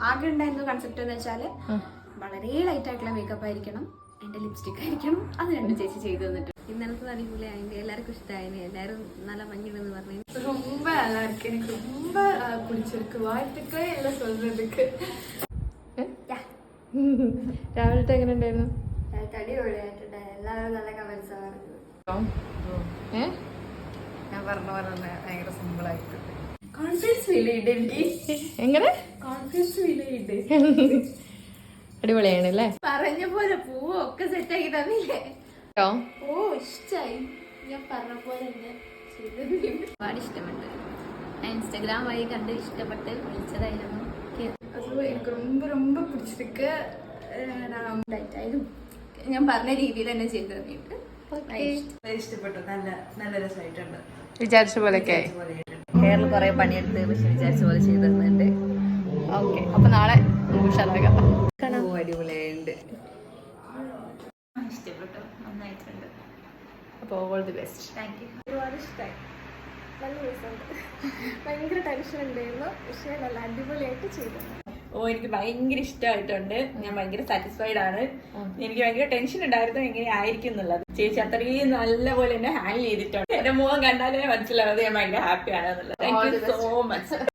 ആകെ ഉണ്ടായിരുന്ന കൺസെപ്റ്റ് എന്ന് വെച്ചാല് വളരെ ലൈറ്റ് ആയിട്ടുള്ള മേക്കപ്പ് ആയിരിക്കണം, എന്റെ ലിപ്സ്റ്റിക് ആയിരിക്കണം. അത് രണ്ടും ചേച്ചി ചെയ്തു തന്നിട്ട് ഇന്നലത്തെ അടിപൊളി അതിന്റെ എല്ലാവർക്കും ഇഷ്ടമായിന്, എല്ലാരും നല്ല ഭംഗിയുണ്ടെന്ന് പറഞ്ഞു. ரொம்ப நல்லா இருக்கு, எனக்கு ரொம்ப பிடிச்சிருக்கு. வாழ்த்துக்கள் எல்லாம் சொல்றதுக்கு. രാവിലത്തെ എങ്ങനെ ഉണ്ടായിരുന്നു? അടിപൊളിയായിട്ടുണ്ട്, എല്ലാവരും നല്ല കമന്റ്സ് ആണ്. ഞാൻ പറഞ്ഞ പോലെ തന്നെ ഭയങ്കര സിമ്പിൾ ആയിട്ട് കോൺഫിഡൻസ് ഫീൽ ചെയ്തിട്ടുണ്ട്. എങ്ങനെ കോൺഫിഡൻസ് ഫീൽ ചെയ്തിട്ട് അടിപൊളിയാണ് അല്ലേ? പറഞ്ഞ പോലെ പൂവ് ഒക്കെ സെറ്റ് ആക്കി തന്നില്ലേ? ഓ ഇഷ്ടായി, ഞാൻ പറഞ്ഞ പോലെ തന്നെ ഒരുപാട് ഇഷ്ടപ്പെട്ടു. ഇൻസ്റ്റാഗ്രാം വഴി കണ്ട് ഇഷ്ടപ്പെട്ട് വിളിച്ചതായിരുന്നു. അത് എനിക്ക് ரொம்ப ரொம்ப പിടിച്ചിരിക്ക്. ഞാൻ പറഞ്ഞ രീതിയിൽ തന്നെ ചെയ്തു തന്നിട്ട് ഇഷ്ടപ്പെട്ടു. നല്ല നല്ല രസമായിട്ടുണ്ട്. വിചാരിച്ച പോലെയൊക്കെ ഹെയറിൽ കുറെ പണിയെടുത്ത് പക്ഷെ വിചാരിച്ച പോലെ ചെയ്തു തന്നിട്ടുണ്ട്. ഓക്കെ, അപ്പൊ നാളെ ഉഷാറാക്കാം. അടിപൊളിയായിട്ടുണ്ട്. ഇഷ്ടപ്പെട്ടു, നന്നായിട്ടുണ്ട്. അപ്പോൾ all the best. Thank you. ഒരുപാട് ഇഷ്ടമായി, നല്ല രസമുണ്ട്. ഭയങ്കര ടെൻഷൻ ഉണ്ടായിരുന്നു, പക്ഷേ നല്ല അടിപൊളിയായിട്ട് ചെയ്തു. എനിക്ക് ഭയങ്കര ഇഷ്ടമായിട്ടുണ്ട്. ഞാൻ ഭയങ്കര സാറ്റിസ്ഫൈഡ് ആണ്. എനിക്ക് ഭയങ്കര ടെൻഷൻ ഉണ്ടായിരുന്നു എങ്ങനെ ആയിരിക്കും എന്നുള്ളത്. ചേച്ചി അത്രയും നല്ല പോലെ എന്നെ ഹാൻഡിൽ ചെയ്തിട്ടുണ്ട്. എന്റെ മുഖം കണ്ടാലേ മനസ്സിലാവുന്നത് ഞാൻ ഭയങ്കര ഹാപ്പിയാണ് എന്നുള്ളത്. Thank you so much.